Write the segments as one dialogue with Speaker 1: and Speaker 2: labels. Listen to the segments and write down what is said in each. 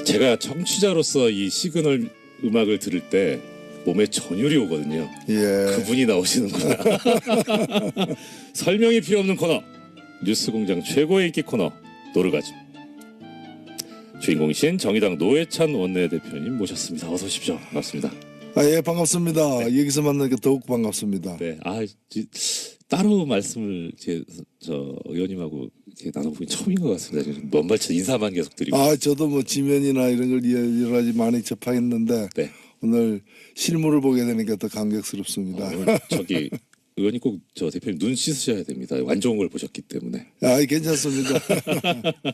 Speaker 1: 제가 청취자로서 이 시그널 음악을 들을 때 몸에 전율이 오거든요.
Speaker 2: 예.
Speaker 1: 그분이 나오시는구나. 설명이 필요 없는 코너, 뉴스공장 최고의 인기 코너 노르가즘. 주인공이신 정의당 노회찬 원내대표님 모셨습니다. 어서 오십시오. 반갑습니다.
Speaker 2: 예, 반갑습니다. 네. 여기서 만나니까 더욱 반갑습니다.
Speaker 1: 네, 따로 말씀을 저 의원님하고 나눠보기 처음인 것 같습니다. 먼발치 인사만 계속 드리고.
Speaker 2: 저도 뭐 지면이나 이런 걸 여러 가지 많이 접하겠는데
Speaker 1: 네.
Speaker 2: 오늘 실물을 보게 되니까 더 감격스럽습니다.
Speaker 1: 저기 의원님 꼭 저 대표님 눈 씻으셔야 됩니다. 안 좋은 걸 보셨기 때문에.
Speaker 2: 괜찮습니다.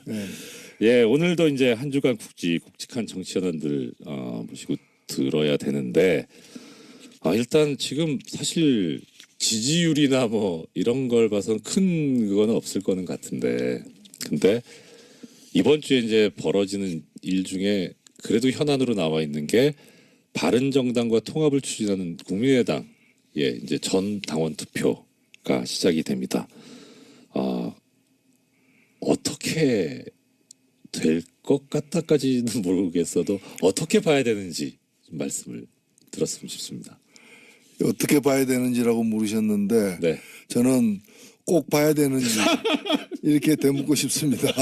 Speaker 1: 네. 예, 오늘도 이제 한 주간 굵직한 정치 현안들 모시고 들어야 되는데 일단 지금 사실 지지율이나 뭐 이런 걸 봐선 큰 그거는 없을 거는 같은데, 근데 이번 주에 이제 벌어지는 일 중에 그래도 현안으로 나와 있는 게 바른정당과 통합을 추진하는 국민의당 이제 전 당원 투표가 시작이 됩니다. 어떻게 될 것 같다까지는 모르겠어도 어떻게 봐야 되는지 좀 말씀을 들었으면 싶습니다.
Speaker 2: 어떻게 봐야 되는지라고 물으셨는데
Speaker 1: 네.
Speaker 2: 저는 꼭 봐야 되는지 이렇게 되묻고 싶습니다.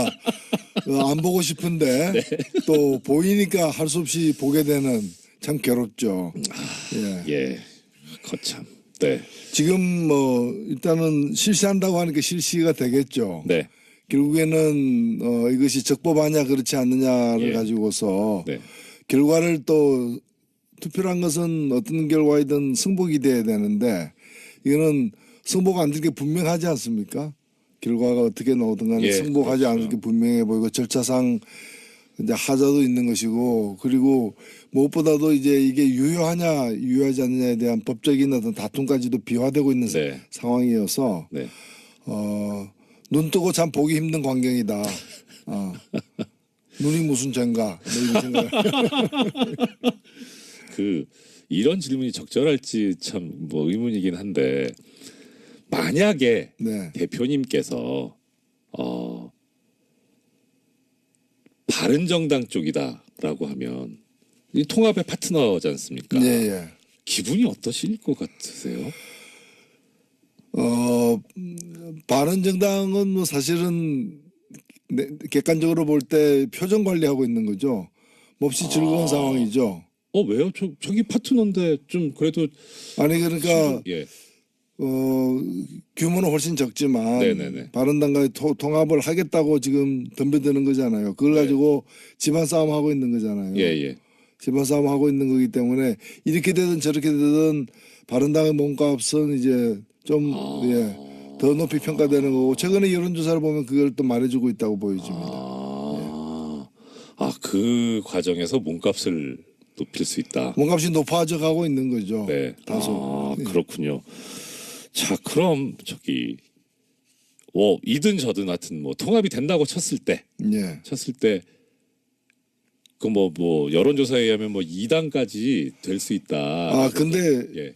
Speaker 2: 안 보고 싶은데
Speaker 1: 네.
Speaker 2: 또 보이니까 할 수 없이 보게 되는 참 괴롭죠.
Speaker 1: 예, 거참. 네.
Speaker 2: 지금 뭐 일단은 실시한다고 하니까 실시가 되겠죠.
Speaker 1: 네.
Speaker 2: 결국에는 이것이 적법하냐 그렇지 않느냐를 가지고서 결과를 또 투표란 것은 어떤 결과이든 승복이 돼야 되는데 이거는 승복 안 될 게 분명하지 않습니까? 결과가 어떻게 나오든 간에 승복하지
Speaker 1: 그렇죠.
Speaker 2: 않을 게 분명해 보이고 절차상 이제 하자도 있는 것이고, 그리고 무엇보다도 이제 이게 유효하냐 유효하지 않느냐에 대한 법적인 어떤 다툼까지도 비화되고 있는 상황이어서 눈 뜨고 참 보기 힘든 광경이다. 눈이 무슨 죄인가 이런 생각.
Speaker 1: 이런 질문이 적절할지 참 뭐 의문이긴 한데, 만약에 대표님께서 바른정당 쪽이다라고 하면 이 통합의 파트너지 않습니까? 기분이 어떠실 것 같으세요?
Speaker 2: 바른정당은 뭐 사실은 객관적으로 볼 때 표정 관리하고 있는 거죠. 몹시 즐거운 상황이죠.
Speaker 1: 왜요? 저기 파트너인데 좀 그래도
Speaker 2: 그러니까 규모는 훨씬 적지만 바른당과의 통합을 하겠다고 지금 덤벼드는 거잖아요. 그걸 가지고 집안 싸움 하고 있는 거잖아요. 집안 싸움 하고 있는 거기 때문에 이렇게 되든 저렇게 되든 바른당의 몸값은 이제 좀 더 높이 평가되는 거고, 최근에 여론조사를 보면 그걸 또 말해주고 있다고 보여집니다.
Speaker 1: 그 과정에서 몸값을 높일 수 있다.
Speaker 2: 몸값이 높아져 가고 있는 거죠. 다소.
Speaker 1: 그렇군요. 자, 그럼 이든 저든 하여튼 뭐 통합이 된다고 쳤을 때 그 뭐 여론조사에 의하면 뭐 2당까지 될 수 있다.
Speaker 2: 근데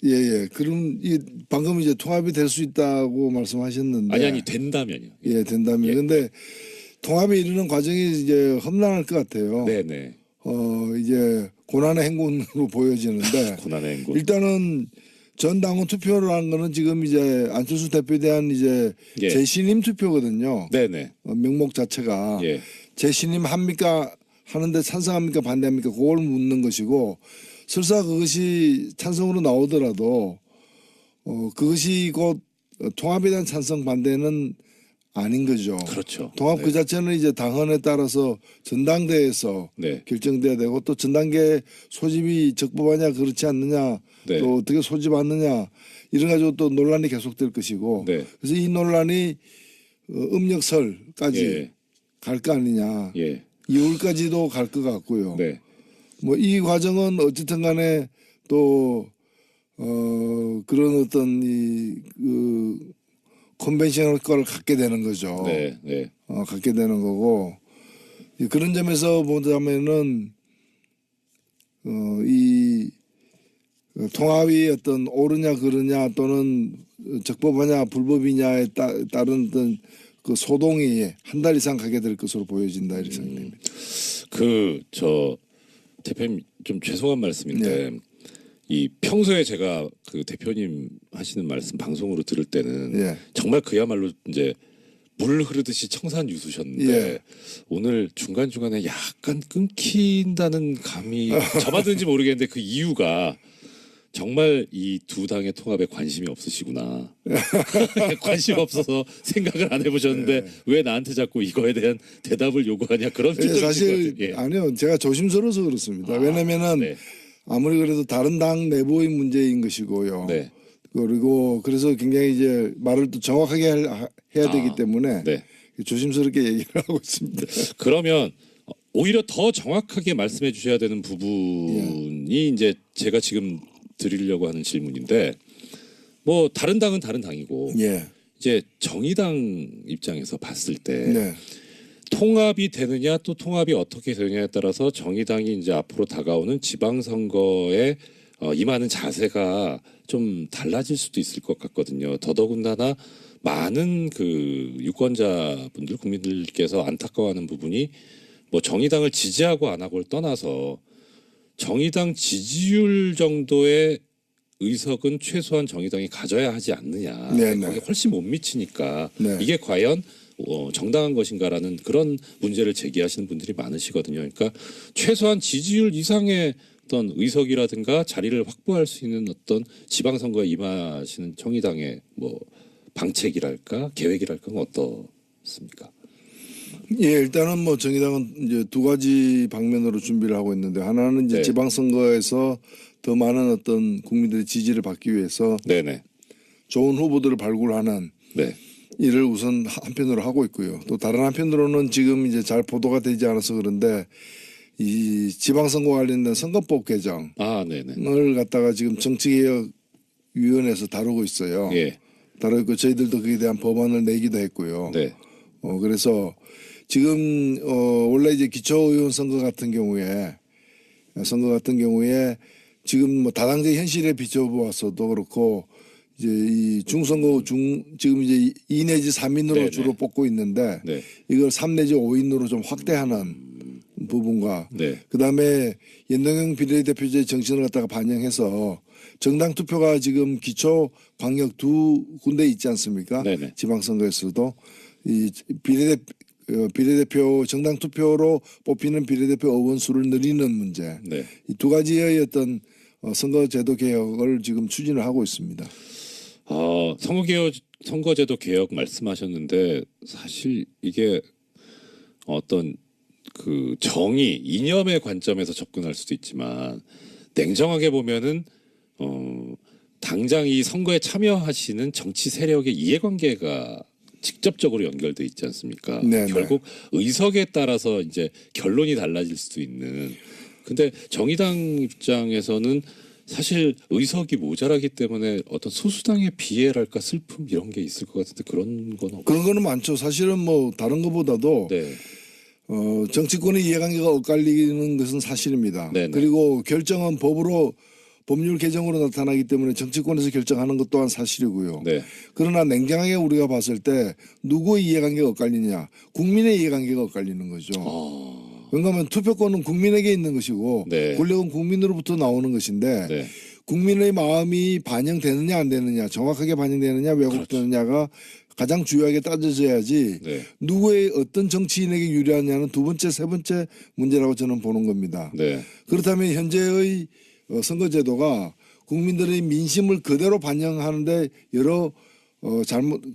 Speaker 2: 그럼 방금 이제 통합이 될 수 있다고 말씀하셨는데
Speaker 1: 아니 된다면요.
Speaker 2: 된다면. 근데 통합에 이르는 과정이 이제 험난할 것 같아요. 이제 고난의 행군으로 보여지는데
Speaker 1: 고난의 행군.
Speaker 2: 일단은 전 당원 투표라는 거는 지금 이제 안철수 대표에 대한 이제 재신임 투표거든요. 명목 자체가 재신임 합니까 하는데 찬성합니까 반대합니까 그걸 묻는 것이고, 설사 그것이 찬성으로 나오더라도 그것이 곧 통합에 대한 찬성 반대는 아닌 거죠.
Speaker 1: 그렇죠.
Speaker 2: 통합 그 자체는 이제 당헌에 따라서 전당대회에서 결정돼야 되고, 또 전당계 소집이 적법하냐 그렇지 않느냐 또 어떻게 소집하느냐 이런 가지고 또 논란이 계속될 것이고, 그래서 이 논란이 음력설까지 갈 거 아니냐. 2월까지도 갈 것 같고요. 뭐 이 과정은 어쨌든 간에 또 그런 어떤 컨벤셔널 거를 갖게 되는 거죠. 갖게 되는 거고, 그런 점에서 보자면은 이 통합이 어떤 옳으냐 그르냐 또는 적법하냐 불법이냐에 따른 어떤 그 소동이 한 달 이상 가게 될 것으로 보여진다 이렇게 생각됩니다.
Speaker 1: 저 대표님 좀 죄송한 말씀인데
Speaker 2: 네.
Speaker 1: 이 평소에 제가 그 대표님 하시는 말씀 방송으로 들을 때는
Speaker 2: 네.
Speaker 1: 정말 그야말로 이제 물 흐르듯이 청산유수셨는데
Speaker 2: 예.
Speaker 1: 오늘 중간중간에 약간 끊긴다는 감이 저마든지 모르겠는데 그 이유가 정말 이 두 당의 통합에 관심이 없으시구나. 관심 없어서 생각을 안 해보셨는데
Speaker 2: 네.
Speaker 1: 왜 나한테 자꾸 이거에 대한 대답을 요구하냐 그런
Speaker 2: 예, 사실
Speaker 1: 예.
Speaker 2: 아니요, 제가 조심스러워서 그렇습니다. 왜냐면은
Speaker 1: 네.
Speaker 2: 아무리 그래도 다른 당 내부의 문제인 것이고요.
Speaker 1: 네.
Speaker 2: 그리고 그래서 굉장히 이제 말을 또 정확하게 해야 되기 때문에
Speaker 1: 네.
Speaker 2: 조심스럽게 얘기를 하고 있습니다.
Speaker 1: 그러면 오히려 더 정확하게 말씀해 주셔야 되는 부분이 이제 제가 지금 드리려고 하는 질문인데 뭐 다른 당은 다른 당이고
Speaker 2: 예.
Speaker 1: 이제 정의당 입장에서 봤을 때
Speaker 2: 네.
Speaker 1: 통합이 되느냐 또 통합이 어떻게 되느냐에 따라서 정의당이 이제 앞으로 다가오는 지방선거에 임하는 자세가 좀 달라질 수도 있을 것 같거든요. 더더군다나 많은 그 유권자분들 국민들께서 안타까워하는 부분이 뭐 정의당을 지지하고 안 하고를 떠나서 정의당 지지율 정도의 의석은 최소한 정의당이 가져야 하지 않느냐.
Speaker 2: 네네.
Speaker 1: 거기에 훨씬 못 미치니까
Speaker 2: 네.
Speaker 1: 이게 과연 정당한 것인가라는 그런 문제를 제기하시는 분들이 많으시거든요. 그러니까 최소한 지지율 이상의 어떤 의석이라든가 자리를 확보할 수 있는 어떤 지방선거에 임하시는 정의당의 뭐 방책이랄까 계획이랄까는 어떻습니까?
Speaker 2: 예, 일단은 뭐 정의당은 이제 두 가지 방면으로 준비를 하고 있는데 하나는 이제
Speaker 1: 네.
Speaker 2: 지방선거에서 더 많은 어떤 국민들의 지지를 받기 위해서
Speaker 1: 네네.
Speaker 2: 좋은 후보들을 발굴하는
Speaker 1: 네.
Speaker 2: 일을 우선 한편으로 하고 있고요. 또 다른 한편으로는 지금 이제 잘 보도가 되지 않아서 그런데 이 지방선거 관련된 선거법 개정을
Speaker 1: 네네.
Speaker 2: 갖다가 지금 정치개혁위원회에서 다루고 있어요.
Speaker 1: 예.
Speaker 2: 다루고 있고 저희들도 그에 대한 법안을 내기도 했고요.
Speaker 1: 네.
Speaker 2: 그래서 지금 원래 이제 기초의원 선거 같은 경우에 지금 뭐 다당제 현실에 비춰보았어도 그렇고 이제 이 중선거 지금 이제 2 내지 3인으로
Speaker 1: 네네.
Speaker 2: 주로 뽑고 있는데
Speaker 1: 네.
Speaker 2: 이걸 3 내지 5인으로 좀 확대하는 부분과
Speaker 1: 네.
Speaker 2: 그다음에 연동형 비례대표제의 정신을 갖다가 반영해서 정당 투표가 지금 기초 광역 두 군데 있지 않습니까?
Speaker 1: 네네.
Speaker 2: 지방선거에서도 이 비례대표 정당 투표로 뽑히는 비례대표 의원 수를 늘리는 문제.
Speaker 1: 네.
Speaker 2: 이 두 가지의 어떤 선거제도 개혁을 지금 추진을 하고 있습니다.
Speaker 1: 선거제도 개혁 말씀하셨는데 사실 이게 어떤 그 정의 이념의 관점에서 접근할 수도 있지만 냉정하게 보면은 당장 이 선거에 참여하시는 정치 세력의 이해관계가 직접적으로 연결돼 있지 않습니까?
Speaker 2: 네네.
Speaker 1: 결국 의석에 따라서 이제 결론이 달라질 수도 있는. 근데 정의당 입장에서는 사실 의석이 모자라기 때문에 어떤 소수당의 비애랄까 슬픔 이런 게 있을 것 같은데 그런 건 없나요?
Speaker 2: 그런 거는 많죠. 사실은 뭐 다른 것보다도
Speaker 1: 네.
Speaker 2: 정치권의 이해관계가 엇갈리는 것은 사실입니다.
Speaker 1: 네네.
Speaker 2: 그리고 결정은 법률 개정으로 나타나기 때문에 정치권에서 결정하는 것 또한 사실이고요.
Speaker 1: 네.
Speaker 2: 그러나 냉정하게 우리가 봤을 때 누구의 이해관계가 엇갈리냐, 국민의 이해관계가 엇갈리는 거죠. 왜냐하면 투표권은 국민에게 있는 것이고
Speaker 1: 네.
Speaker 2: 권력은 국민으로부터 나오는 것인데
Speaker 1: 네.
Speaker 2: 국민의 마음이 반영되느냐 안 되느냐, 정확하게 반영되느냐 왜곡되느냐가 가장 중요하게 따져져야지
Speaker 1: 네.
Speaker 2: 누구의 어떤 정치인에게 유리하냐는 두 번째, 세 번째 문제라고 저는 보는 겁니다.
Speaker 1: 네.
Speaker 2: 그렇다면 현재의 선거제도가 국민들의 민심을 그대로 반영하는데 여러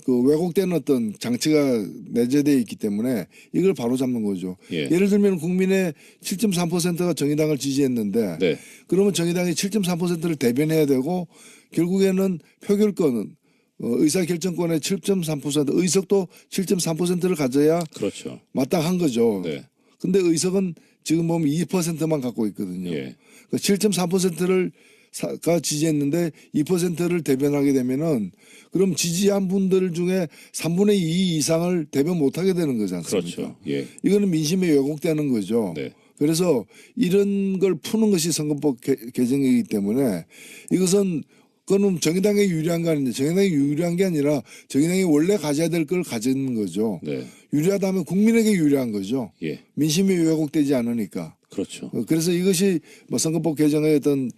Speaker 2: 왜곡된 어떤 장치가 내재되어 있기 때문에 이걸 바로잡는 거죠. 예를 들면 국민의 7.3%가 정의당을 지지했는데
Speaker 1: 네.
Speaker 2: 그러면 정의당이 7.3%를 대변해야 되고 결국에는 표결권은 의사결정권의 7.3% 의석도 7.3%를 가져야
Speaker 1: 그렇죠.
Speaker 2: 마땅한 거죠.
Speaker 1: 네.
Speaker 2: 근데 의석은 지금 보면 2%만 갖고 있거든요.
Speaker 1: 예.
Speaker 2: 7.3%가 지지했는데 2%를 대변하게 되면은 그럼 지지한 분들 중에 3분의 2 이상을 대변 못하게 되는 거지 않습니까?
Speaker 1: 그렇죠. 예.
Speaker 2: 이거는 민심에 왜곡되는 거죠.
Speaker 1: 네.
Speaker 2: 그래서 이런 걸 푸는 것이 선거법 개정이기 때문에 이것은 그거는 정의당에 유리한 거 아닌데 정의당이 유리한 게 아니라 정의당이 원래 가져야 될 걸 가지는 거죠.
Speaker 1: 네.
Speaker 2: 유리하다면 국민에게 유리한 거죠.
Speaker 1: 예.
Speaker 2: 민심이 왜곡되지 않으니까.
Speaker 1: 그렇죠.
Speaker 2: 그래서 이것이 뭐 선거법 개정의 어떤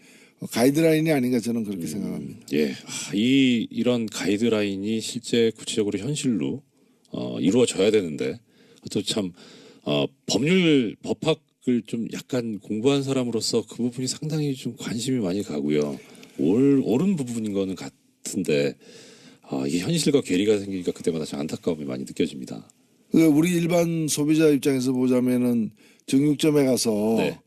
Speaker 2: 가이드라인이 아닌가 저는 그렇게 생각합니다.
Speaker 1: 예, 이런 가이드라인이 실제 구체적으로 현실로 이루어져야 되는데 또 참 법률 법학을 좀 약간 공부한 사람으로서 그 부분이 상당히 좀 관심이 많이 가고요. 옳은 부분인 거는 같은데 이게 현실과 괴리가 생기니까 그때마다 좀 안타까움이 많이 느껴집니다.
Speaker 2: 우리 일반 소비자 입장에서 보자면은 정육점에 가서
Speaker 1: 네.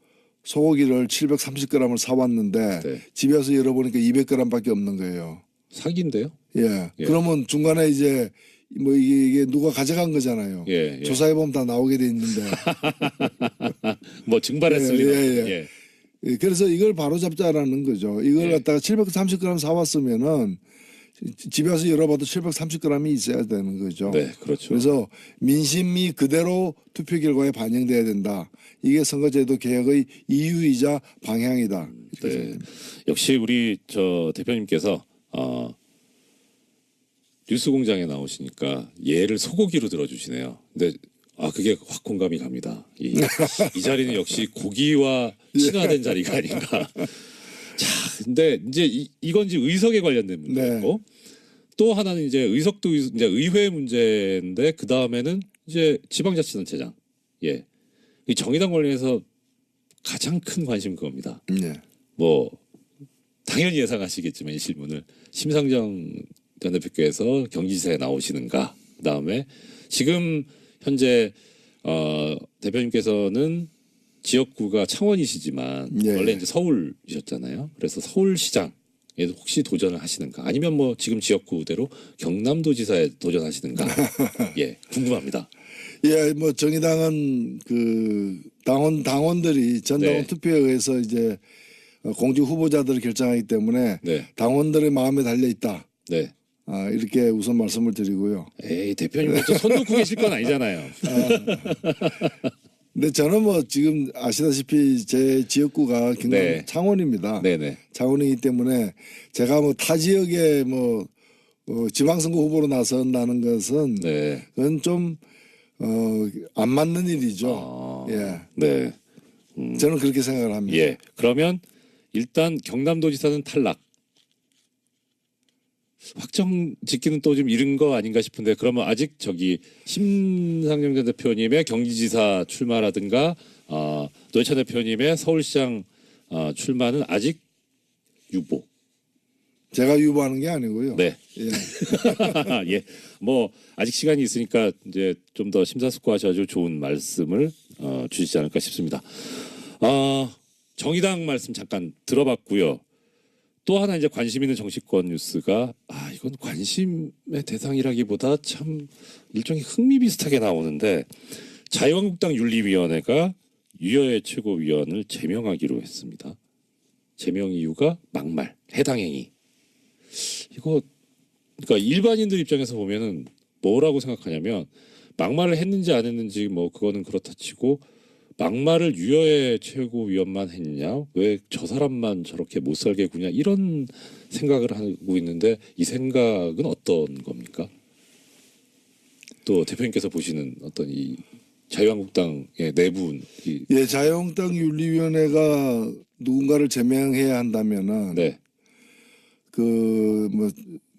Speaker 2: 소고기를 730g을 사왔는데
Speaker 1: 네.
Speaker 2: 집에 와서 열어보니까 200g밖에 없는 거예요.
Speaker 1: 사기인데요?
Speaker 2: 예.
Speaker 1: 예.
Speaker 2: 그러면 중간에 이제 뭐 이게 누가 가져간 거잖아요.
Speaker 1: 예.
Speaker 2: 조사해 보면 다 나오게 돼 있는데.
Speaker 1: 뭐 증발했을 리는.
Speaker 2: 예. 그래서 이걸 바로 잡자라는 거죠. 이걸 갖다가 730g 사왔으면은 집에 와서 열어봐도 730g이 있어야 되는 거죠.
Speaker 1: 네, 그렇죠.
Speaker 2: 그래서 민심이 그대로 투표 결과에 반영돼야 된다. 이게 선거제도 개혁의 이유이자 방향이다.
Speaker 1: 네. 역시 우리 대표님께서 뉴스공장에 나오시니까 예를 소고기로 들어주시네요. 근데 그게 확 공감이 갑니다. 이 자리는 역시 고기와 친화된 자리가 아닌가. 자, 근데 이제 이건 이제 의석에 관련된 문제고 또 하나는 이제 의석도 이제 의회 문제인데 그 다음에는 이제 지방자치단체장. 예, 이 정의당 관련해서 가장 큰 관심 그겁니다. 뭐 당연히 예상하시겠지만 이 질문을 심상정 전 대표께서 경기지사에 나오시는가. 그 다음에 지금 현재 대표님께서는 지역구가 창원이시지만 원래 이제 서울이셨잖아요. 그래서 서울시장에 혹시 도전을 하시는가? 아니면 뭐 지금 지역구대로 경남도지사에 도전하시는가? 예, 궁금합니다.
Speaker 2: 예, 뭐 정의당은 그 당원들이 전당원 투표에 의해서 이제 공직 후보자들을 결정하기 때문에 당원들의 마음에 달려 있다. 네. 이렇게 우선 말씀을 드리고요.
Speaker 1: 에이, 대표님 먼저 손 놓고 계실 건 아니잖아요.
Speaker 2: 근데 저는 뭐 지금 아시다시피 제 지역구가 경남 창원입니다. 네네. 창원이기 때문에 제가 뭐 타 지역에 뭐 지방선거 후보로 나선다는 것은 그건 좀 안 맞는 일이죠. 예. 네. 저는 그렇게 생각을 합니다.
Speaker 1: 예. 그러면 일단 경남도지사는 탈락. 확정 짓기는 또 좀 이른 거 아닌가 싶은데 그러면 아직 심상정 전 대표님의 경기지사 출마라든가 노회찬 대표님의 서울시장 출마는 아직 유보.
Speaker 2: 제가 유보하는 게 아니고요.
Speaker 1: 네. 예. 예. 뭐 아직 시간이 있으니까 이제 좀 더 심사숙고하셔가지고 좋은 말씀을 주시지 않을까 싶습니다. 정의당 말씀 잠깐 들어봤고요. 또 하나 이제 관심 있는 정치권 뉴스가 이건 관심의 대상이라기보다 참 일종의 흥미 비슷하게 나오는데 자유한국당 윤리위원회가 유여의 최고위원을 제명하기로 했습니다. 제명 이유가 막말, 해당 행위. 이거 그러니까 일반인들 입장에서 보면은 뭐라고 생각하냐면 막말을 했는지 안 했는지 뭐 그거는 그렇다 치고 막말을 유여의 최고위원만 했냐? 왜 저 사람만 저렇게 못 살게 구냐? 이런 생각을 하고 있는데 이 생각은 어떤 겁니까? 또 대표님께서 보시는 어떤 이 자유한국당의 내부
Speaker 2: 예, 자유한국당 윤리위원회가 누군가를 제명해야 한다면은 그 뭐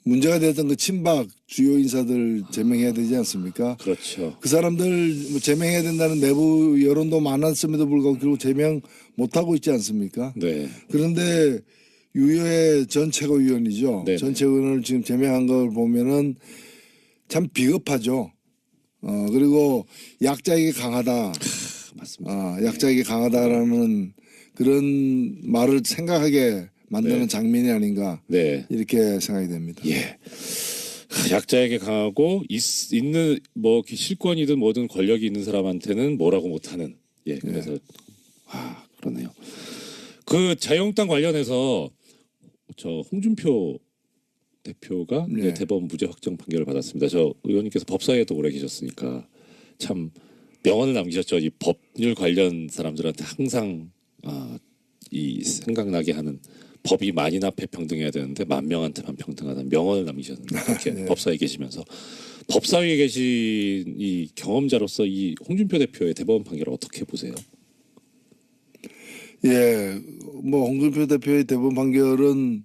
Speaker 2: 문제가 됐던 그 친박 주요 인사들 제명해야 되지 않습니까?
Speaker 1: 그렇죠.
Speaker 2: 그 사람들 뭐 제명해야 된다는 내부 여론도 많았음에도 불구하고 결국 제명 못 하고 있지 않습니까? 네. 그런데 유여의 전 최고위원이죠. 네네. 전 최고위원을 지금 제명한 걸 보면은 참 비겁하죠. 그리고 약자에게 강하다.
Speaker 1: 맞습니다.
Speaker 2: 약자에게 강하다라는 그런 말을 생각하게 만드는 장면이 아닌가 이렇게 생각이 됩니다.
Speaker 1: 예. 약자에게 강하고 있는 뭐 실권이든 뭐든 권력이 있는 사람한테는 뭐라고 못하는. 예. 그래서 그러네요. 그 자유한국당 관련해서 저 홍준표 대표가 대법원 무죄 확정 판결을 받았습니다. 저 의원님께서 법사위에도 오래 계셨으니까 참 명언을 남기셨죠. 이 법률 관련 사람들한테 항상 이 생각나게 하는 법이 만인 앞에 평등해야 되는데 만 명한테만 평등하다는 명언을 남기셨는데 이렇게 네. 법사위에 계시면서 법사위에 계신 이 경험자로서 이 홍준표 대표의 대법원 판결을 어떻게 보세요?
Speaker 2: 예, 뭐 홍준표 대표의 대법원 판결은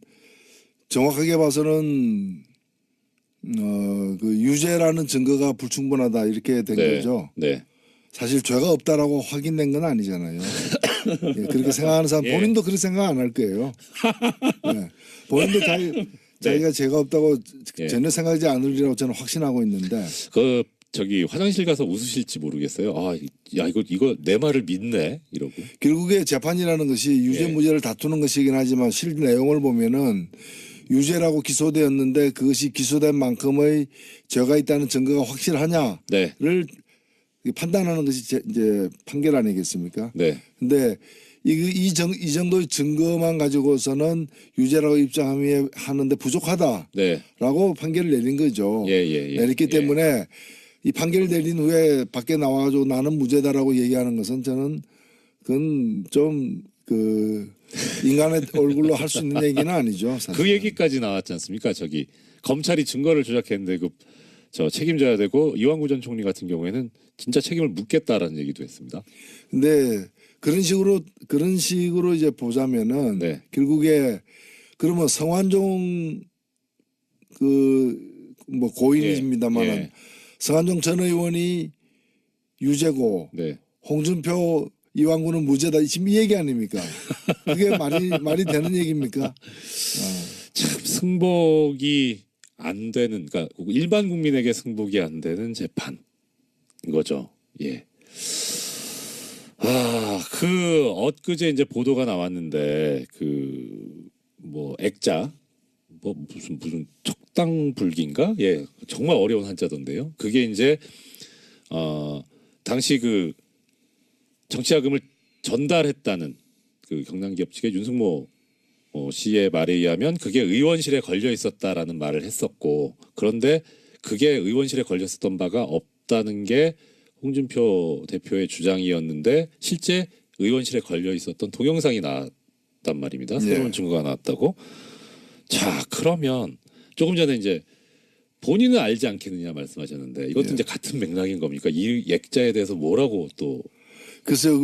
Speaker 2: 정확하게 봐서는 그 유죄라는 증거가 불충분하다 이렇게 된
Speaker 1: 네.
Speaker 2: 거죠.
Speaker 1: 네.
Speaker 2: 사실 죄가 없다라고 확인된 건 아니잖아요. 예, 그렇게 생각하는 사람
Speaker 1: 예.
Speaker 2: 본인도 그렇게 생각 안 할 거예요. 예, 본인도 자기가 죄가 없다고
Speaker 1: 예.
Speaker 2: 전혀 생각하지 않으리라고 저는 확신하고 있는데.
Speaker 1: 그 저기 화장실 가서 웃으실지 모르겠어요. 아, 야 이거 내 말을 믿네 이러고.
Speaker 2: 결국에 재판이라는 것이 유죄 무죄를 다투는 것이긴 하지만 실 내용을 보면은 유죄라고 기소되었는데 그것이 기소된 만큼의 죄가 있다는 증거가 확실하냐를
Speaker 1: 네.
Speaker 2: 판단하는 것이 이제 판결 아니겠습니까?
Speaker 1: 네.
Speaker 2: 근데 이 정도의 증거만 가지고서는 유죄라고 입장하는데 부족하다라고
Speaker 1: 네.
Speaker 2: 판결을 내린 거죠.
Speaker 1: 예.
Speaker 2: 내렸기 때문에 이 판결을 내린 후에 밖에 나와가지고 나는 무죄다라고 얘기하는 것은 저는 그건 좀 인간의 얼굴로 할 수 있는 얘기는 아니죠. 사실은.
Speaker 1: 그 얘기까지 나왔지 않습니까? 저기 검찰이 증거를 조작했는데 저 책임져야 되고 이완구 전 총리 같은 경우에는 진짜 책임을 묻겠다라는 얘기도 했습니다.
Speaker 2: 근데 그런 식으로 이제 보자면은
Speaker 1: 네.
Speaker 2: 결국에 그러면 성완종 뭐 고인입니다만은
Speaker 1: 예.
Speaker 2: 성완종 전 의원이 유죄고
Speaker 1: 네.
Speaker 2: 홍준표 이완구는 무죄다 지금 이 얘기 아닙니까? 그게 말이 되는 얘기입니까?
Speaker 1: 참 승복이 안 되는, 그러니까 일반 국민에게 승복이 안 되는 재판인 거죠. 예. 엊그제 이제 보도가 나왔는데 뭐 액자 뭐 무슨 척당불기인가? 예, 정말 어려운 한자던데요. 그게 이제 당시 정치자금을 전달했다는 경남기업 측의 윤승모 씨의 말에 의하면 그게 의원실에 걸려 있었다라는 말을 했었고, 그런데 그게 의원실에 걸려 있었던 바가 없다는 게 홍준표 대표의 주장이었는데 실제 의원실에 걸려 있었던 동영상이 나왔단 말입니다. 새로운 증거가 나왔다고. 자, 그러면 조금 전에 이제 본인은 알지 않겠느냐 말씀하셨는데 이것도 이제 같은 맥락인 겁니까? 이 액자에 대해서 뭐라고 또
Speaker 2: 글쎄요,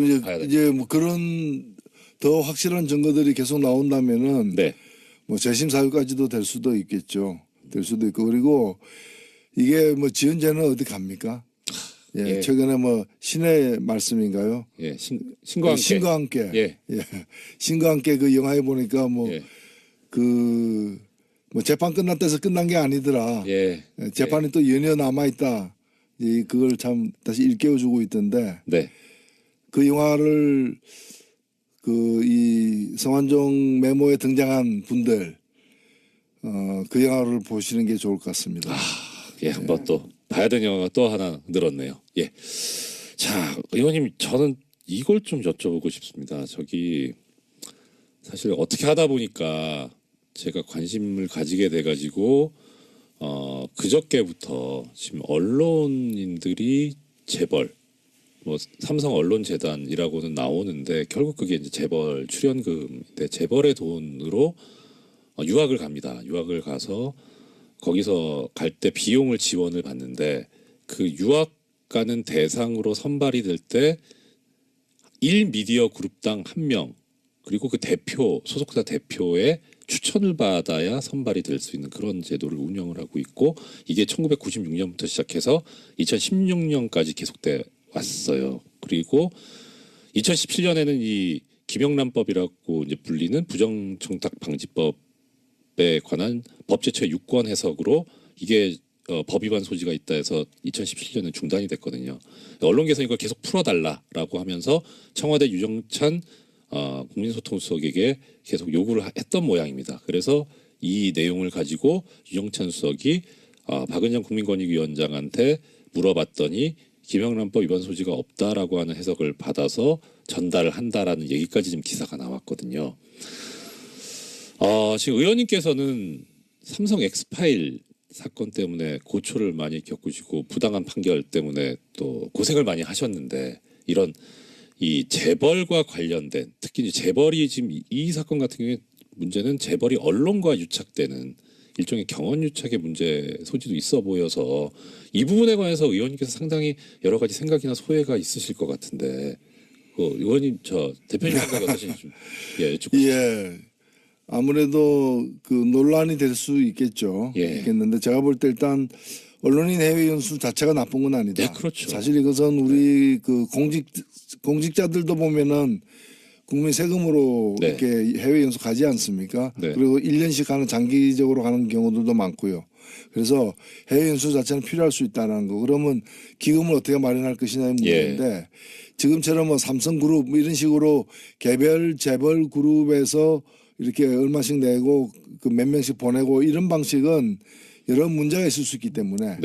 Speaker 2: 이제 뭐 그런 더 확실한 증거들이 계속 나온다면은 뭐 재심 사유까지도 될 수도 있겠죠. 될 수도 있고, 그리고 이게 뭐 지은 죄는 어디 갑니까? 예, 최근에 뭐 신의 말씀인가요?
Speaker 1: 예, 신과 함께.
Speaker 2: 신과 함께.
Speaker 1: 예.
Speaker 2: 신과 함께 그 영화에 보니까 뭐 재판 끝났다 해서 끝난 게 아니더라. 재판이 또 연이어 남아 있다. 그걸 참 다시 일깨워주고 있던데. 그 영화를 이 성완종 메모에 등장한 분들 그 영화를 보시는 게 좋을 것 같습니다.
Speaker 1: 한번 또 봐야 되는 영화가 또 하나 늘었네요. 예. 자, 의원님, 저는 이걸 좀 여쭤보고 싶습니다. 사실 어떻게 하다 보니까 제가 관심을 가지게 돼가지고 그저께부터 지금 언론인들이 재벌, 뭐 삼성 언론재단이라고는 나오는데 결국 그게 이제 재벌 출연금인데 재벌의 돈으로 유학을 갑니다. 유학을 가서 거기서 갈 때 비용을 지원을 받는데 그 유학 가는 대상으로 선발이 될 때 1미디어 그룹당 1명 그리고 그 소속사 대표의 추천을 받아야 선발이 될 수 있는 그런 제도를 운영을 하고 있고, 이게 1996년부터 시작해서 2016년까지 계속돼 왔어요. 그리고 2017년에는 이 김영란법이라고 이제 불리는 부정청탁 방지법에 관한 법제처의 유권 해석으로 이게 법 위반 소지가 있다 해서 2017년에 중단이 됐거든요. 언론계에서 이걸 계속 풀어달라라고 하면서 청와대 유정찬 국민소통수석에게 계속 요구를 했던 모양입니다. 그래서 이 내용을 가지고 유정찬 수석이 박은정 국민권익위원장한테 물어봤더니 김영란법 위반 소지가 없다라고 하는 해석을 받아서 전달을 한다라는 얘기까지 지금 기사가 나왔거든요. 지금 의원님께서는 삼성 엑스파일 사건 때문에 고초를 많이 겪으시고 부당한 판결 때문에 또 고생을 많이 하셨는데, 이런 이 재벌과 관련된, 특히 재벌이 지금 이 사건 같은 경우에 문제는 재벌이 언론과 유착되는 일종의 경원 유착의 문제 소지도 있어 보여서 이 부분에 관해서 의원님께서 상당히 여러 가지 생각이나 소회가 있으실 것 같은데 의원님 저 대표님 생각이 어떠신지 좀 여쭙고
Speaker 2: 예. 아무래도 그 논란이 될 수 있겠죠. 있겠는데 제가 볼 때 일단 언론인 해외 연수 자체가 나쁜 건 아니다.
Speaker 1: 네, 그렇죠.
Speaker 2: 사실 이것은 우리 그 공직자들도 보면은 국민 세금으로 이렇게 해외 연수 가지 않습니까? 그리고 1년씩 가는 장기적으로 가는 경우들도 많고요. 그래서 해외 연수 자체는 필요할 수 있다는 거. 그러면 기금을 어떻게 마련할 것이냐의 문제인데 지금처럼 뭐 삼성그룹 뭐 이런 식으로 개별 재벌 그룹에서 이렇게 얼마씩 내고 그 몇 명씩 보내고 이런 방식은 여러 문제가 있을 수 있기 때문에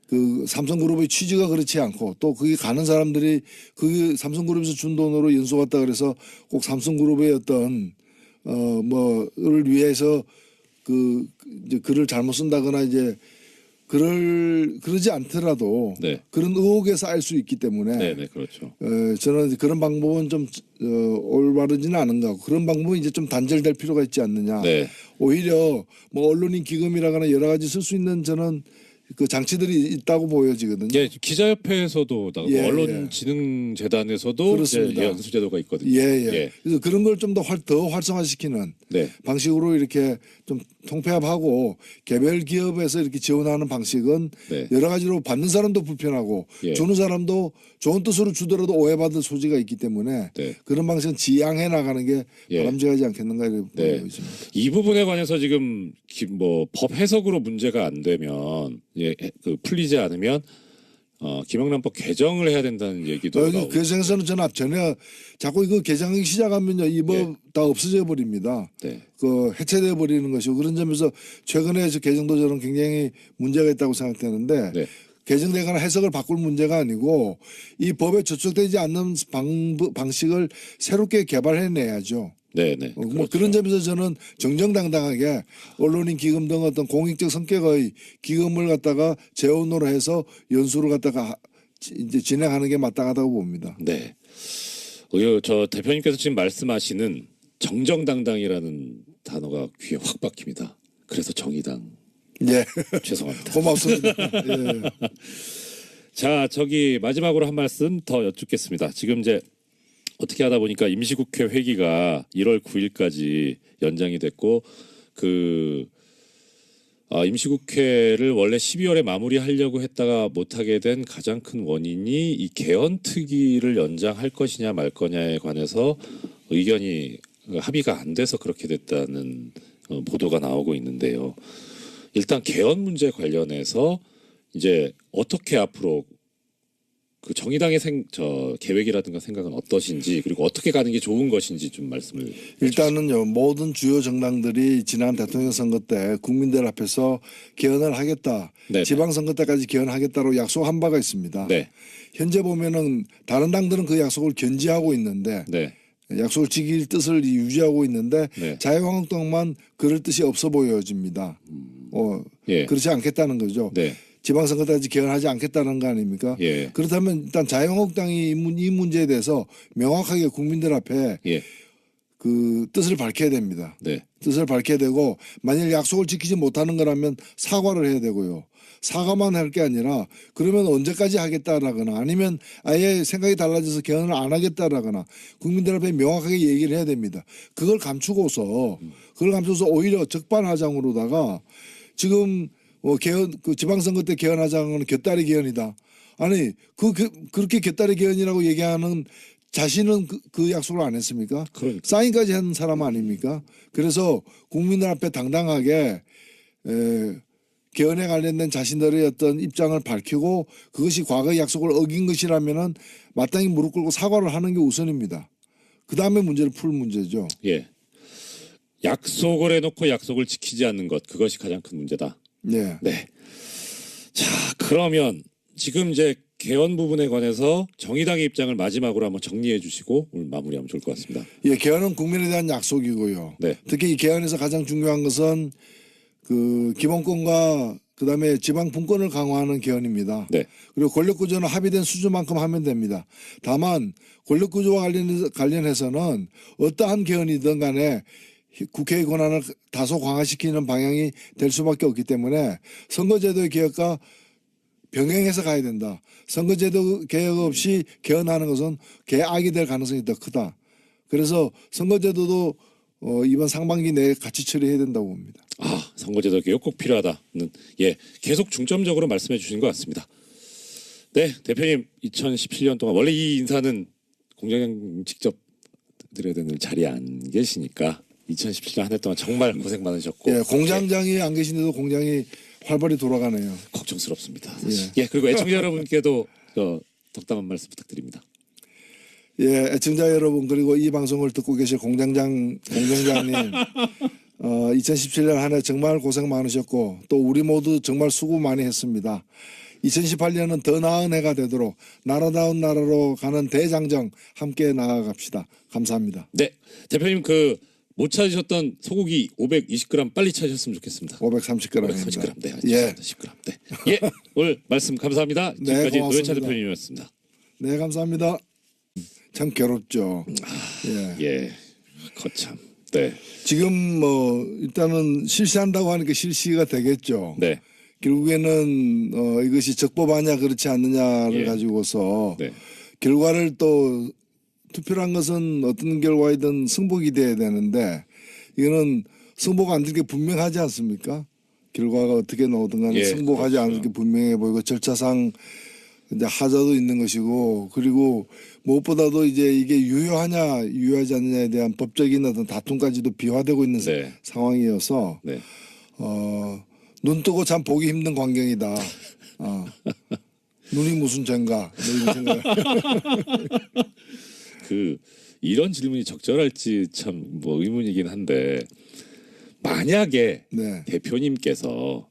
Speaker 2: 그 삼성그룹의 취지가 그렇지 않고 또 거기 가는 사람들이 그 삼성그룹에서 준 돈으로 연수 갔다 그래서 꼭 삼성그룹의 어떤 뭐를 위해서 그 이제 글을 잘못 쓴다거나 이제 그러지 않더라도 그런 의혹에서 알 수 있기 때문에
Speaker 1: 그렇죠.
Speaker 2: 저는 그런 방법은 좀 올바르지는 않은 것 같고 그런 방법은 이제 좀 단절될 필요가 있지 않느냐. 오히려 뭐 언론인 기금이라거나 여러 가지 쓸 수 있는 저는 그 장치들이 있다고 보여지거든요.
Speaker 1: 기자협회에서도 언론진흥재단에서도 연수제도가 있거든요.
Speaker 2: 그래서 그런 걸 좀 더 활성화시키는 방식으로 이렇게 좀 통폐합하고 개별 기업에서 이렇게 지원하는 방식은 여러 가지로 받는 사람도 불편하고 주는 사람도 좋은 뜻으로 주더라도 오해받을 소지가 있기 때문에 그런 방식은 지양해 나가는 게 바람직하지 않겠는가 이렇게 보여집니다.
Speaker 1: 이 부분에 관해서 지금 뭐 법 해석으로 문제가 안 되면 그 풀리지 않으면 김영란법 개정을 해야 된다는 얘기도 나오고.
Speaker 2: 개정에서는 저는 전혀 자꾸 이거 개정하기 시작하면요 이 법 다 없어져 버립니다. 그 해체돼 버리는 것이고 그런 점에서 최근에 개정도 저는 굉장히 문제가 있다고 생각되는데 개정되거나 해석을 바꿀 문제가 아니고 이 법에 저촉되지 않는 방식을 새롭게 개발해내야죠. 뭐 그런 점에서 저는 정정당당하게 언론인 기금 등 어떤 공익적 성격의 기금을 갖다가 재원으로 해서 연수를 갖다가 이제 진행하는 게 마땅하다고 봅니다.
Speaker 1: 저 대표님께서 지금 말씀하시는 정정당당이라는 단어가 귀에 확 박힙니다. 그래서 정의당. 죄송합니다.
Speaker 2: 고맙습니다.
Speaker 1: 자, 마지막으로 한 말씀 더 여쭙겠습니다. 지금 이제 어떻게 하다 보니까 임시국회 회기가 1월 9일까지 연장이 됐고 임시국회를 원래 12월에 마무리하려고 했다가 못하게 된 가장 큰 원인이 이 개헌특위를 연장할 것이냐 말 거냐에 관해서 의견이 합의가 안 돼서 그렇게 됐다는 보도가 나오고 있는데요. 일단 개헌 문제 관련해서 이제 어떻게 앞으로 그 정의당의 계획이라든가 생각은 어떠신지 그리고 어떻게 가는 게 좋은 것인지 좀 말씀을
Speaker 2: 일단은요 모든 주요 정당들이 지난 대통령 선거 때 국민들 앞에서 개헌을 하겠다 지방선거 때까지 개헌하겠다고 약속한 바가 있습니다. 현재 보면은 다른 당들은 그 약속을 견지하고 있는데 약속을 지킬 뜻을 유지하고 있는데 자유한국당만 그럴 뜻이 없어 보여집니다. 그렇지 않겠다는 거죠. 지방선거 때까지 개헌하지 않겠다는 거 아닙니까? 그렇다면 일단 자유한국당이 이 문제에 대해서 명확하게 국민들 앞에 그 뜻을 밝혀야 됩니다. 뜻을 밝혀야 되고 만일 약속을 지키지 못하는 거라면 사과를 해야 되고요. 사과만 할 게 아니라 그러면 언제까지 하겠다라거나 아니면 아예 생각이 달라져서 개헌을 안 하겠다라거나 국민들 앞에 명확하게 얘기를 해야 됩니다. 그걸 감추고서 오히려 적반하장으로다가 지금 개헌 그 지방선거 때 개헌하자는 곁다리 개헌이다. 아니 그렇게 곁다리 개헌이라고 얘기하는 자신은 그 약속을 안 했습니까? 사인까지 한 사람 아닙니까? 그래서 국민들 앞에 당당하게 개헌에 관련된 자신들의 어떤 입장을 밝히고 그것이 과거의 약속을 어긴 것이라면은 마땅히 무릎 꿇고 사과를 하는 게 우선입니다. 그 다음에 문제를 풀 문제죠.
Speaker 1: 약속을 해놓고 약속을 지키지 않는 것 그것이 가장 큰 문제다. 자, 그러면 지금 이제 개헌 부분에 관해서 정의당의 입장을 마지막으로 한번 정리해 주시고 오늘 마무리하면 좋을 것 같습니다.
Speaker 2: 개헌은 국민에 대한 약속이고요. 특히 이 개헌에서 가장 중요한 것은 그 기본권과 그다음에 지방 분권을 강화하는 개헌입니다. 그리고 권력구조는 합의된 수준만큼 하면 됩니다. 다만 권력구조와 관련해서는 어떠한 개헌이든 간에 국회의 권한을 다소 강화시키는 방향이 될 수밖에 없기 때문에 선거제도의 개혁과 병행해서 가야 된다. 선거제도 개혁 없이 개헌하는 것은 개악이 될 가능성이 더 크다. 그래서 선거제도도 이번 상반기 내에 같이 처리해야 된다고 봅니다.
Speaker 1: 선거제도 개혁 꼭 필요하다는 계속 중점적으로 말씀해 주신 것 같습니다. 네, 대표님 2017년 동안 원래 이 인사는 공장장 직접 드려야 되는 자리에 안 계시니까 2017년 한 해 동안 정말 고생 많으셨고
Speaker 2: 공장장이 안 계신데도 공장이 활발히 돌아가네요.
Speaker 1: 걱정스럽습니다. 사실. 그리고 애청자 여러분께도 덕담한 말씀 부탁드립니다.
Speaker 2: 애청자 여러분 그리고 이 방송을 듣고 계실 공장장님 2017년 한 해 정말 고생 많으셨고 또 우리 모두 정말 수고 많이 했습니다. 2018년은 더 나은 해가 되도록 나라다운 나라로 가는 대장정 함께 나아갑시다. 감사합니다.
Speaker 1: 네, 대표님 못 찾으셨던 소고기 520g 빨리 찾으셨으면 좋겠습니다.
Speaker 2: 530g입니다.
Speaker 1: 530g. 네, 10g. 네. 오늘 말씀 감사합니다. 지금까지 노회찬 대표님이었습니다.
Speaker 2: 네, 감사합니다. 참 괴롭죠.
Speaker 1: 거참. 네.
Speaker 2: 지금 일단은 실시한다고 하니까 실시가 되겠죠.
Speaker 1: 네.
Speaker 2: 결국에는 이것이 적법하냐 그렇지 않느냐를 가지고서 결과를 또 투표란 것은 어떤 결과이든 승복이 돼야 되는데 이거는 승복 안 될 게 분명하지 않습니까? 결과가 어떻게 나오든 간에 승복하지 않을 게 분명해 보이고 절차상 이제 하자도 있는 것이고 그리고 무엇보다도 이제 이게 유효하냐 유효하지 않느냐에 대한 법적인 어떤 다툼까지도 비화되고 있는 상황이어서 눈 뜨고 참 보기 힘든 광경이다. 눈이 무슨 죄인가 이런 생각.
Speaker 1: 이런 질문이 적절할지 참 의문이긴 한데 만약에 대표님께서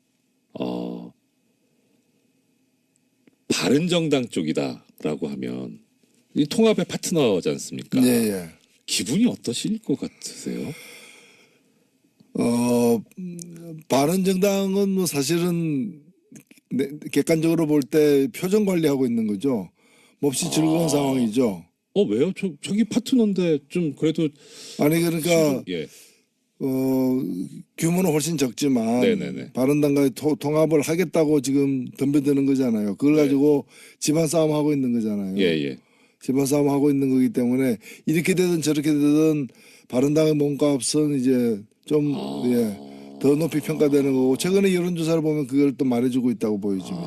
Speaker 1: 바른정당 쪽이다라고 하면 이 통합의 파트너지 않습니까? 기분이 어떠실 것 같으세요?
Speaker 2: 바른정당은 사실은 객관적으로 볼 때 표정 관리하고 있는 거죠. 몹시 즐거운 상황이죠.
Speaker 1: 왜요? 저기 파트너인데 좀 그래도
Speaker 2: 그러니까 규모는 훨씬 적지만 바른당과의 통합을 하겠다고 지금 덤벼드는 거잖아요. 그걸 가지고 집안 싸움 하고 있는 거잖아요. 집안 싸움 하고 있는 거기 때문에 이렇게 되든 저렇게 되든 바른당의 몸값은 이제 좀 더 높이 평가되는 거고 최근에 여론조사를 보면 그걸 또 말해주고 있다고 보여집니다.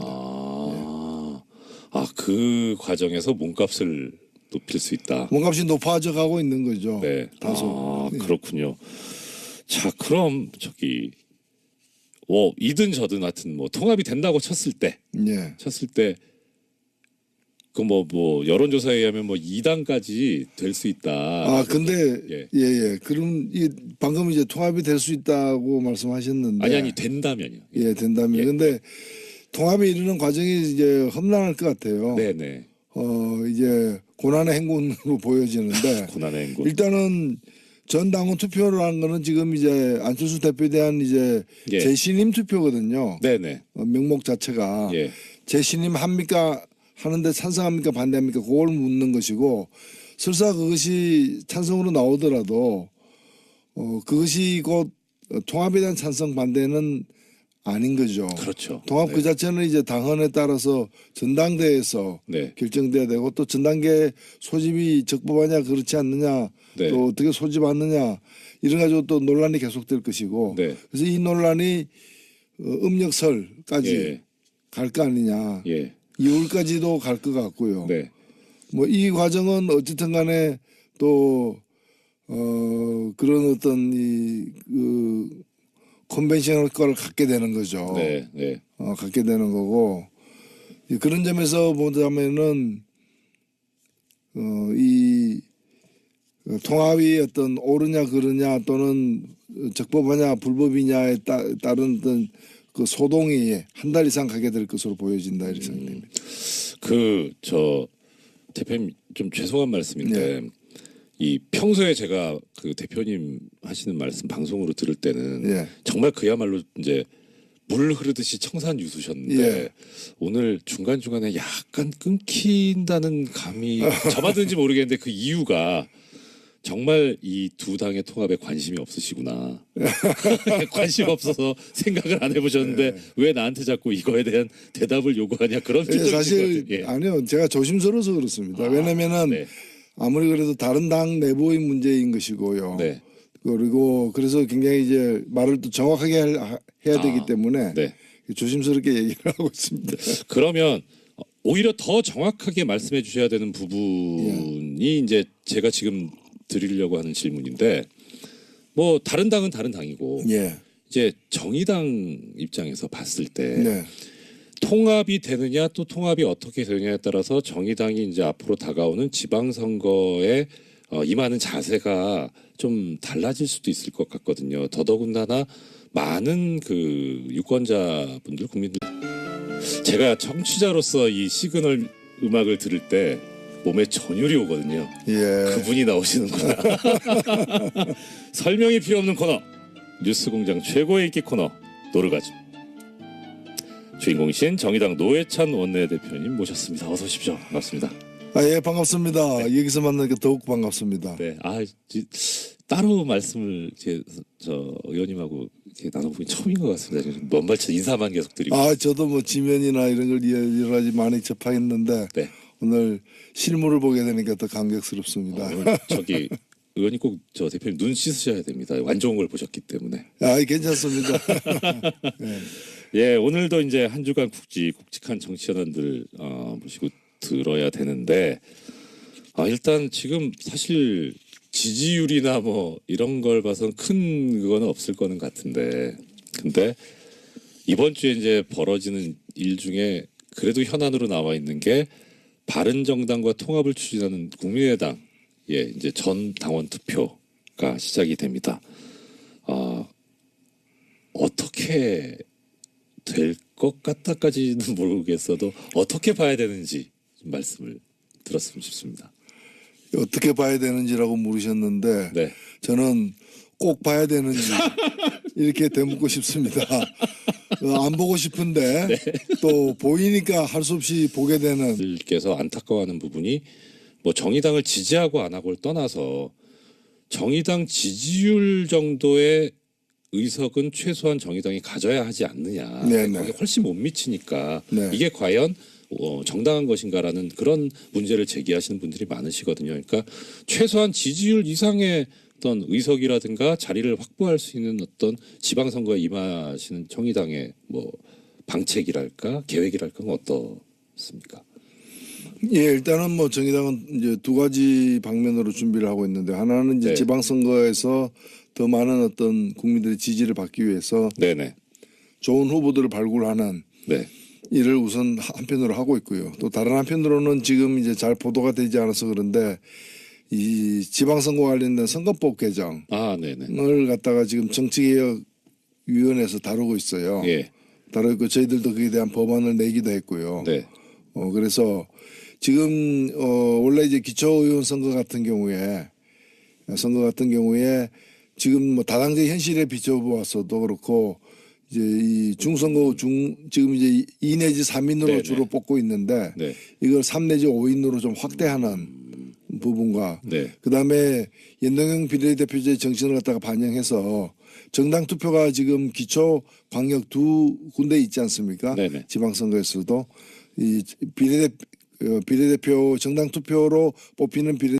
Speaker 1: 그 과정에서 몸값을 높일 수 있다.
Speaker 2: 몸값이 높아져 가고 있는 거죠. 다소.
Speaker 1: 그렇군요. 자, 그럼 이든 저든 하여튼 통합이 된다고 쳤을 때 그 여론조사에 의하면 2당까지 될 수 있다.
Speaker 2: 근데 그럼 방금 이제 통합이 될 수 있다고 말씀하셨는데
Speaker 1: 아니 된다면요.
Speaker 2: 된다면. 근데 통합에 이르는 과정이 이제 험난할 것 같아요. 이제 고난의 행군으로 보여지는데
Speaker 1: 고난의 행군.
Speaker 2: 일단은 전 당원 투표를 하는 거는 지금 이제 안철수 대표에 대한 이제 재신임 투표거든요. 명목 자체가 재신임 합니까 하는데 찬성합니까 반대합니까 그걸 묻는 것이고 설사 그것이 찬성으로 나오더라도 그것이 곧 통합에 대한 찬성 반대는 아닌 거죠.
Speaker 1: 그렇죠.
Speaker 2: 통합 그 자체는 이제 당헌에 따라서 전당대회에서 결정돼야 되고 또 전당대 소집이 적법하냐 그렇지 않느냐 또 어떻게 소집하느냐 이런 가지고 또 논란이 계속될 것이고 그래서 이 논란이 음력설까지 갈 거 아니냐 2월까지도 갈 것 같고요. 이 과정은 어쨌든 간에 또 그런 어떤 컨벤셔널 효과를 갖게 되는 거죠. 갖게 되는 거고 그런 점에서 보자면은 이 통합이 어떤 옳으냐 그르냐 또는 적법하냐 불법이냐에 따른 어떤 그 소동이 한 달 이상 가게 될 것으로 보여진다 이렇게 생각됩니다.
Speaker 1: 대표님 좀 죄송한 말씀인데 이 평소에 제가 그 대표님 하시는 말씀 방송으로 들을 때는 정말 그야말로 이제 물 흐르듯이 청산유수셨는데 오늘 중간중간에 약간 끊긴다는 감이 저만 드는지 모르겠는데 그 이유가 정말 이 두 당의 통합에 관심이 없으시구나. 관심 없어서 생각을 안 해보셨는데 네. 왜 나한테 자꾸 이거에 대한 대답을 요구하냐 그런
Speaker 2: 사실 예. 아니요 제가 조심스러워서 그렇습니다. 왜냐면은 네. 아무리 그래도 다른 당 내부의 문제인 것이고요. 네. 그리고 그래서 굉장히 이제 말을 또 정확하게 해야 되기 때문에 네. 조심스럽게 얘기를 하고 있습니다.
Speaker 1: 그러면 오히려 더 정확하게 말씀해 주셔야 되는 부분이 예. 이제 제가 지금 드리려고 하는 질문인데 뭐 다른 당은 다른 당이고 예. 이제 정의당 입장에서 봤을 때 네. 통합이 되느냐 또 통합이 어떻게 되느냐에 따라서 정의당이 이제 앞으로 다가오는 지방선거에 임하는 자세가 좀 달라질 수도 있을 것 같거든요. 더더군다나 많은 그 유권자분들 국민들 제가 청취자로서 이 시그널 음악을 들을 때 몸에 전율이 오거든요. 예. 그분이 나오시는구나. 설명이 필요 없는 코너 뉴스공장 최고의 인기 코너 노르가즘 주인공이신 정의당 노회찬 원내대표님 모셨습니다. 어서 오십시오. 반갑습니다.
Speaker 2: 예, 반갑습니다. 네. 여기서 만나니까 더욱 반갑습니다.
Speaker 1: 네, 따로 말씀을 저 의원님하고 나눠보기 처음인 것 같습니다. 먼발치 인사만 계속 드리고.
Speaker 2: 저도 뭐 지면이나 이런 걸 여러 가지 많이 접하겠는데 네. 오늘 실물을 보게 되니까 더 감격스럽습니다.
Speaker 1: 저기 의원님 꼭 저 대표님 눈 씻으셔야 됩니다. 안 좋은 걸 보셨기 때문에.
Speaker 2: 괜찮습니다.
Speaker 1: 네. 예, 오늘도 이제 한 주간 굵직한 정치연원들 모시고 들어야 되는데 일단 지금 사실 지지율이나 뭐 이런 걸 봐서는 큰 그거는 없을 거는 같은데 근데 이번 주에 이제 벌어지는 일 중에 그래도 현안으로 나와 있는 게 바른정당과 통합을 추진하는 국민의당 이제 전 당원 투표가 시작이 됩니다. 어떻게 될 것 같다까지는 모르겠어도 어떻게 봐야 되는지 좀 말씀을 들었으면 싶습니다.
Speaker 2: 어떻게 봐야 되는지라고 물으셨는데 네. 저는 꼭 봐야 되는지 이렇게 되묻고 싶습니다. 안 보고 싶은데 네. 또 보이니까 할 수 없이 보게 되는.
Speaker 1: 들께서 안타까워하는 부분이 뭐 정의당을 지지하고 안 하고를 떠나서 정의당 지지율 정도의 의석은 최소한 정의당이 가져야 하지 않느냐. 거기에 훨씬 못 미치니까 네. 이게 과연 정당한 것인가라는 그런 문제를 제기하시는 분들이 많으시거든요. 그러니까 최소한 지지율 이상의 어떤 의석이라든가 자리를 확보할 수 있는 어떤 지방선거에 임하시는 정의당의 뭐 방책이랄까 계획이랄까 어떻습니까?
Speaker 2: 예, 일단은 뭐 정의당은 이제 두 가지 방면으로 준비를 하고 있는데 하나는 이제 네. 지방선거에서 더 많은 어떤 국민들의 지지를 받기 위해서 네네. 좋은 후보들을 발굴하는 네. 일을 우선 한편으로 하고 있고요. 또 다른 한편으로는 지금 이제 잘 보도가 되지 않아서 그런데 이 지방선거 관련된 선거법 개정을 갖다가 지금 정치개혁위원회에서 다루고 있어요. 예. 다루고 있고 저희들도 그에 대한 법안을 내기도 했고요. 네. 그래서 지금 원래 이제 기초의원 선거 같은 경우에 지금 뭐 다당제 현실에 비춰보았어도 그렇고 이제 이 중선거 지금 이제 2 내지 3인으로 네네. 주로 뽑고 있는데 네. 이걸 3 내지 5인으로 좀 확대하는 부분과 네. 그다음에 연동형 비례대표제의 정신을 갖다가 반영해서 정당 투표가 지금 기초 광역 두 군데 있지 않습니까? 네네. 지방선거에서도 이 비례대표 정당 투표로 뽑히는